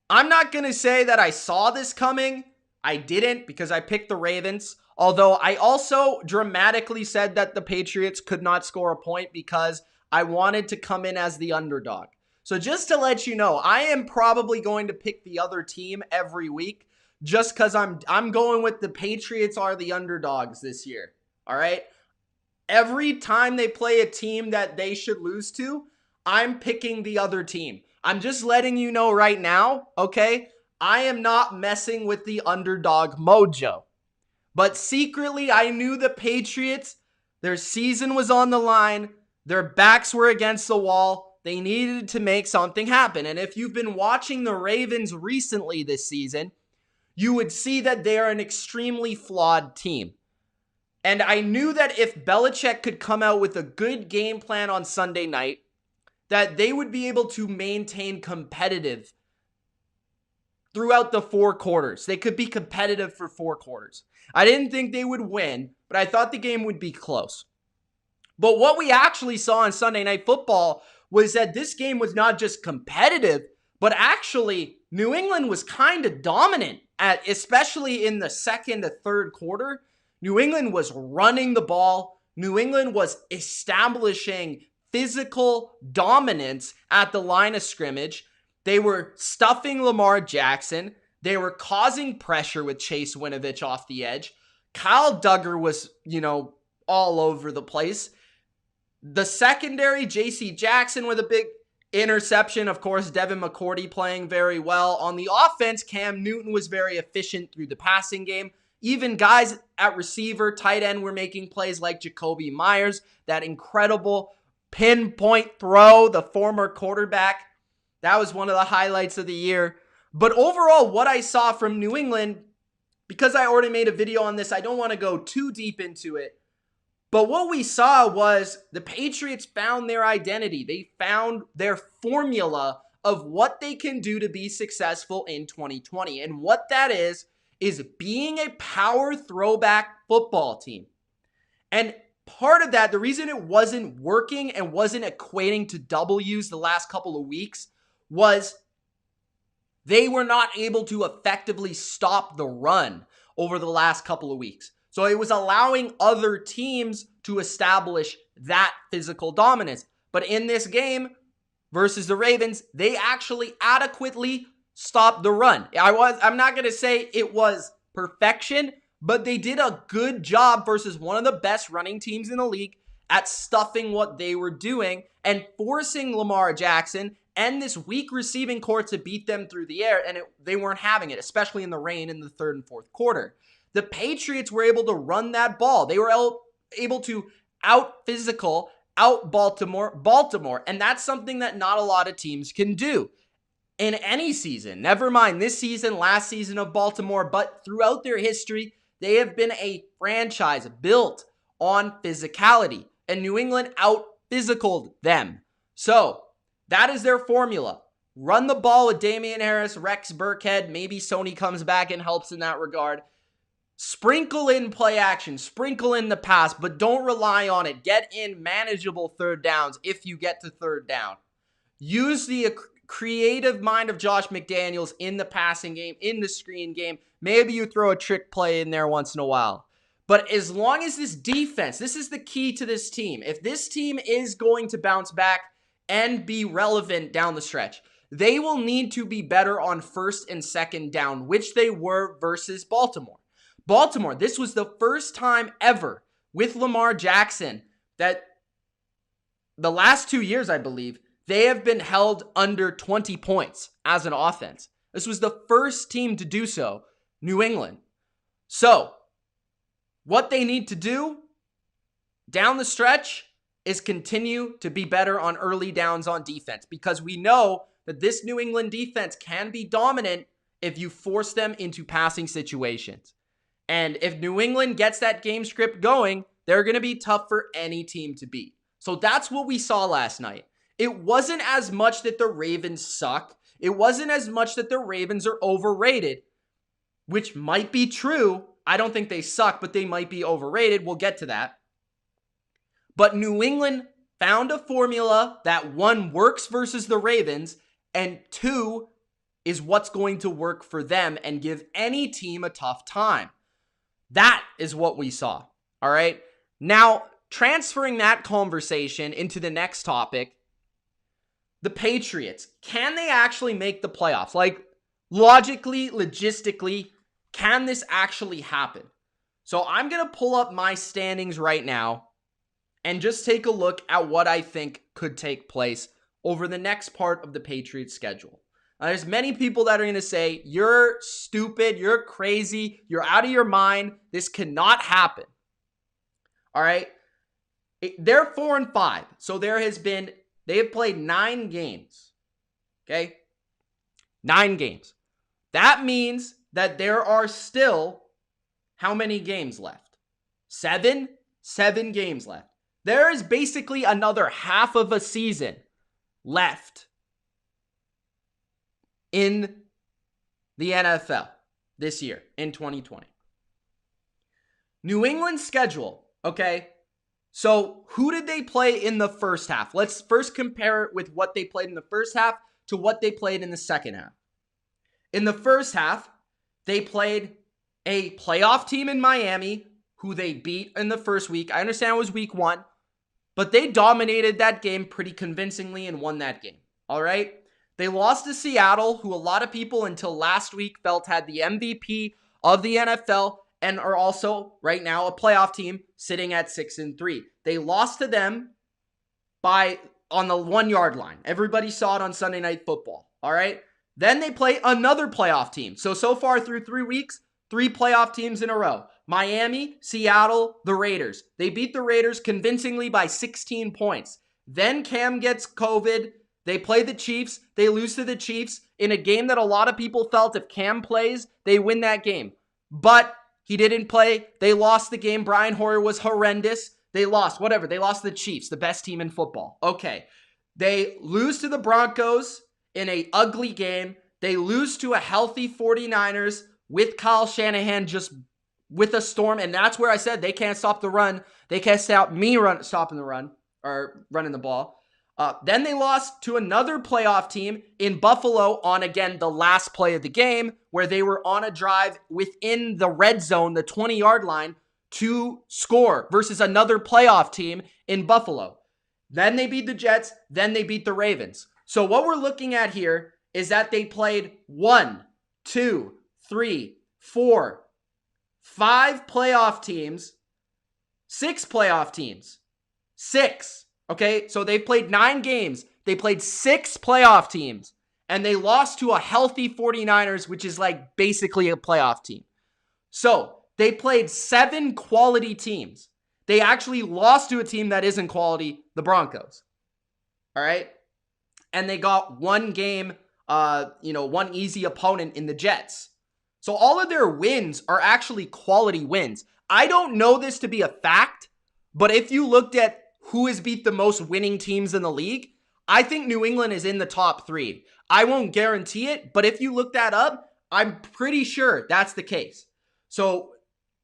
I'm not going to say that I saw this coming. I didn't, because I picked the Ravens. Although I also dramatically said that the Patriots could not score a point because I wanted to come in as the underdog. So just to let you know, I am probably going to pick the other team every week just because I'm going with the Patriots are the underdogs this year. All right. Every time they play a team that they should lose to, I'm picking the other team. I'm just letting you know right now, okay? I am not messing with the underdog mojo. But secretly, I knew the Patriots, their season was on the line, their backs were against the wall. They needed to make something happen. And if you've been watching the Ravens recently this season, you would see that they are an extremely flawed team. And I knew that if Belichick could come out with a good game plan on Sunday night, that they would be able to maintain competitive throughout the 4 quarters. They could be competitive for 4 quarters. I didn't think they would win, but I thought the game would be close. But what we actually saw on Sunday Night Football was that this game was not just competitive, but actually New England was kind of dominant, especially in the second to third quarter. New England was running the ball. New England was establishing physical dominance at the line of scrimmage. They were stuffing Lamar Jackson. They were causing pressure with Chase Winovich off the edge. Kyle Duggar was, all over the place. The secondary, J.C. Jackson with a big interception. Of course, Devin McCourty playing very well. On the offense, Cam Newton was very efficient through the passing game. Even guys at receiver, tight end were making plays like Jacoby Myers. That incredible pinpoint throw, the former quarterback. That was one of the highlights of the year. But overall, what I saw from New England, because I already made a video on this, I don't want to go too deep into it. But what we saw was the Patriots found their identity. They found their formula of what they can do to be successful in 2020. And what that is being a power throwback football team. And part of that, the reason it wasn't working and wasn't equating to W's the last couple of weeks was they were not able to effectively stop the run over the last couple of weeks. So it was allowing other teams to establish that physical dominance. But in this game versus the Ravens, they actually adequately stopped the run. I'm not going to say it was perfection, but they did a good job versus one of the best running teams in the league at stuffing what they were doing and forcing Lamar Jackson and this weak receiving core to beat them through the air, and they weren't having it, especially in the rain in the third and fourth quarter. The Patriots were able to run that ball. They were able to out-Baltimore, and that's something that not a lot of teams can do in any season. Never mind this season, last season of Baltimore, but throughout their history, they have been a franchise built on physicality, and New England out-physicaled them. So that is their formula. Run the ball with Damian Harris, Rex Burkhead. Maybe Sony comes back and helps in that regard. Sprinkle in play action, sprinkle in the pass, but don't rely on it. Get in manageable third downs if you get to third down. Use the creative mind of Josh McDaniels in the passing game, in the screen game. Maybe you throw a trick play in there once in a while. But as long as this defense, this is the key to this team. If this team is going to bounce back and be relevant down the stretch, they will need to be better on first and second down, which they were versus Baltimore. Baltimore, this was the first time ever with Lamar Jackson that the last 2 years, I believe, they have been held under 20 points as an offense. This was the first team to do so, New England. So, what they need to do down the stretch is continue to be better on early downs on defense, because we know that this New England defense can be dominant if you force them into passing situations. And if New England gets that game script going, they're going to be tough for any team to beat. So that's what we saw last night. It wasn't as much that the Ravens suck. It wasn't as much that the Ravens are overrated, which might be true. I don't think they suck, but they might be overrated. We'll get to that. But New England found a formula that, one, works versus the Ravens, and two, is what's going to work for them and give any team a tough time. That is what we saw. All right. Now, transferring that conversation into the next topic, the Patriots, can they actually make the playoffs? Like, logically, logistically, can this actually happen? So I'm going to pull up my standings right now and just take a look at what I think could take place over the next part of the Patriots schedule. Now, there's many people that are going to say, you're stupid, you're crazy, you're out of your mind, this cannot happen. All right? They're 4-5. So they have played 9 games. Okay? 9 games. That means that there are still how many games left? 7? 7 games left. There is basically another half of a season left in the NFL this year, in 2020. New England's schedule, okay? So who did they play in the first half? Let's first compare it with what they played in the first half to what they played in the second half. In the first half, they played a playoff team in Miami, who they beat in the first week. I understand it was week 1, but they dominated that game pretty convincingly and won that game. All right? They lost to Seattle, who a lot of people until last week felt had the MVP of the NFL and are also right now a playoff team sitting at 6-3. They lost to them on the 1-yard line. Everybody saw it on Sunday Night Football. All right? Then they play another playoff team. So far through 3 weeks, 3 playoff teams in a row. Miami, Seattle, the Raiders. They beat the Raiders convincingly by 16 points. Then Cam gets COVID. They play the Chiefs. They lose to the Chiefs in a game that a lot of people felt if Cam plays, they win that game. But he didn't play. They lost the game. Brian Hoyer was horrendous. They lost. Whatever. They lost to the Chiefs, the best team in football. Okay. They lose to the Broncos in an ugly game. They lose to a healthy 49ers with Kyle Shanahan just with a storm. And that's where I said they can't stop the run. They can't stop me stopping the run or running the ball. Then they lost to another playoff team in Buffalo on, again, the last play of the game, where they were on a drive within the red zone, the 20-yard line, to score versus another playoff team in Buffalo. Then they beat the Jets. Then they beat the Ravens. So what we're looking at here is that they played 1, 2, 3, 4, 5 playoff teams, 6 playoff teams, 6. Okay, so they played 9 games. They played 6 playoff teams, and they lost to a healthy 49ers, which is like basically a playoff team. So they played 7 quality teams. They actually lost to a team that isn't quality, the Broncos. All right, and they got 1 game, 1 easy opponent in the Jets. So all of their wins are actually quality wins. I don't know this to be a fact, but if you looked at who has beat the most winning teams in the league, I think New England is in the top 3. I won't guarantee it, but if you look that up, I'm pretty sure that's the case. So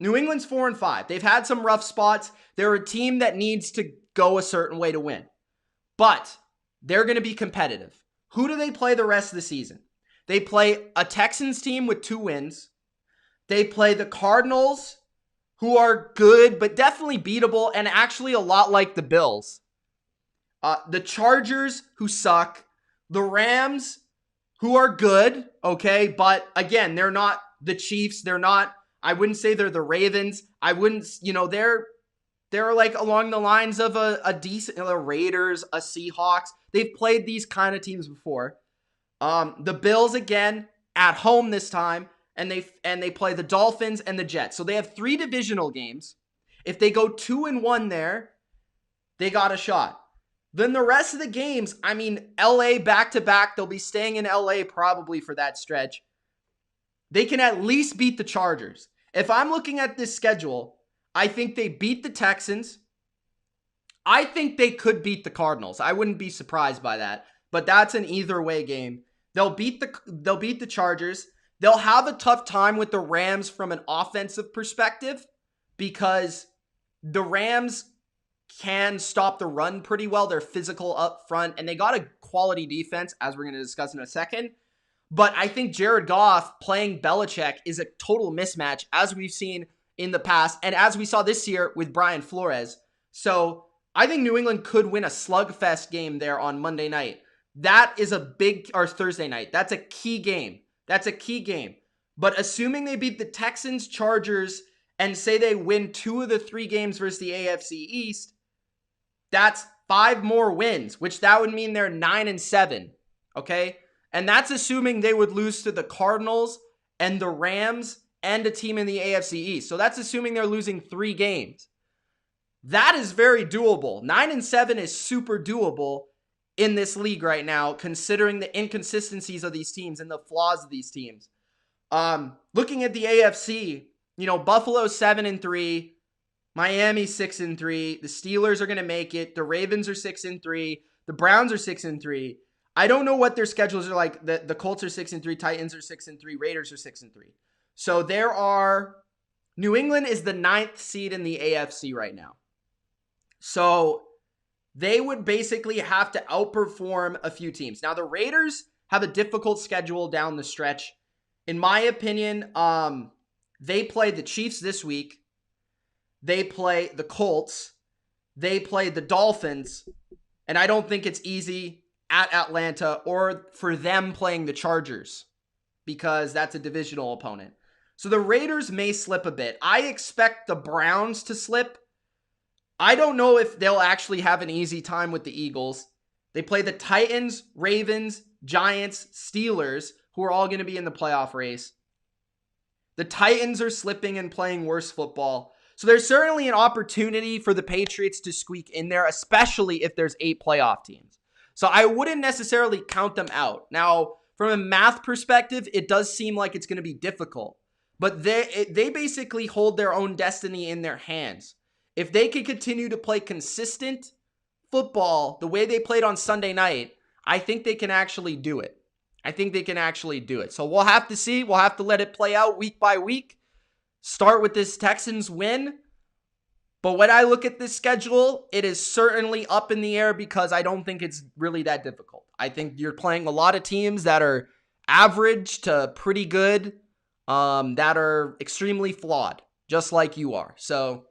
New England's 4-5. They've had some rough spots. They're a team that needs to go a certain way to win, but they're going to be competitive. Who do they play the rest of the season? They play a Texans team with 2 wins. They play the Cardinals, who are good, but definitely beatable, and actually a lot like the Bills. The Chargers, who suck. The Rams, who are good, okay? But again, they're not the Chiefs. They're not, I wouldn't say they're the Ravens. I wouldn't, they're like along the lines of a decent, the Raiders, a Seahawks. They've played these kind of teams before. The Bills, again, at home this time. And they play the Dolphins and the Jets. So they have 3 divisional games. If they go 2-1 there, they got a shot. Then the rest of the games, I mean, LA back-to-back. They'll be staying in LA probably for that stretch. They can at least beat the Chargers. If I'm looking at this schedule, I think they beat the Texans. I think they could beat the Cardinals. I wouldn't be surprised by that. But that's an either-way game. They'll beat the Chargers. They'll have a tough time with the Rams from an offensive perspective because the Rams can stop the run pretty well. They're physical up front, and they got a quality defense, as we're going to discuss in a second. But I think Jared Goff playing Belichick is a total mismatch, as we've seen in the past and as we saw this year with Brian Flores. So I think New England could win a slugfest game there on Monday night. That is a big, or Thursday night. That's a key game. That's a key game. But assuming they beat the Texans, Chargers, and say they win 2 of the 3 games versus the AFC East, that's 5 more wins, which that would mean they're 9-7. Okay? And that's assuming they would lose to the Cardinals and the Rams and a team in the AFC East. So that's assuming they're losing 3 games. That is very doable. 9-7 is super doable in this league right now, considering the inconsistencies of these teams and the flaws of these teams. Looking at the AFC, Buffalo 7-3, Miami 6-3, the Steelers are going to make it, the Ravens are 6-3, the Browns are 6-3. I don't know what their schedules are like. The Colts are 6-3, Titans are 6-3, Raiders are 6-3. So New England is the 9th seed in the AFC right now. So they would basically have to outperform a few teams. Now, the Raiders have a difficult schedule down the stretch. In my opinion, they play the Chiefs this week. They play the Colts. They play the Dolphins. And I don't think it's easy at Atlanta or for them playing the Chargers because that's a divisional opponent. So the Raiders may slip a bit. I expect the Browns to slip. I don't know if they'll actually have an easy time with the Eagles. They play the Titans, Ravens, Giants, Steelers, who are all going to be in the playoff race. The Titans are slipping and playing worse football. So there's certainly an opportunity for the Patriots to squeak in there, especially if there's 8 playoff teams. So I wouldn't necessarily count them out. Now, from a math perspective, it does seem like it's going to be difficult. But they basically hold their own destiny in their hands. If they can continue to play consistent football the way they played on Sunday night, I think they can actually do it. So we'll have to see. We'll have to let it play out week by week. Start with this Texans win. But when I look at this schedule, it is certainly up in the air because I don't think it's really that difficult. I think you're playing a lot of teams that are average to pretty good, that are extremely flawed, just like you are. So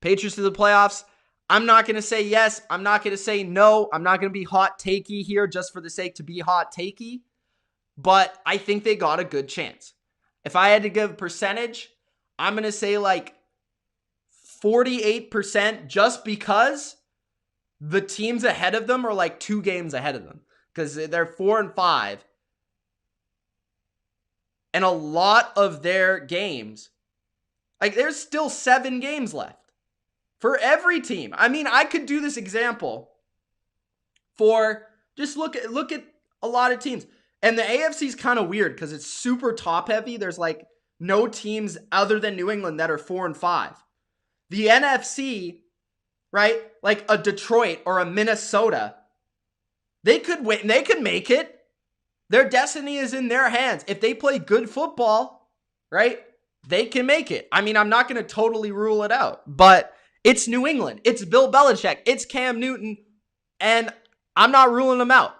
Patriots to the playoffs. I'm not going to say yes. I'm not going to say no. I'm not going to be hot takey here just for the sake to be hot takey. But I think they got a good chance. If I had to give a percentage, I'm going to say like 48% just because the teams ahead of them are like 2 games ahead of them. Because they're 4-5. And a lot of their games, like there's still 7 games left. For every team. I mean, I could do this example for just look at a lot of teams. And the AFC is kind of weird because it's super top heavy. There's like no teams other than New England that are 4-5. The NFC, right? Like a Detroit or a Minnesota, they could win. They could make it. Their destiny is in their hands. If they play good football, right? They can make it. I mean, I'm not going to totally rule it out, but it's New England. It's Bill Belichick. It's Cam Newton. And I'm not ruling them out.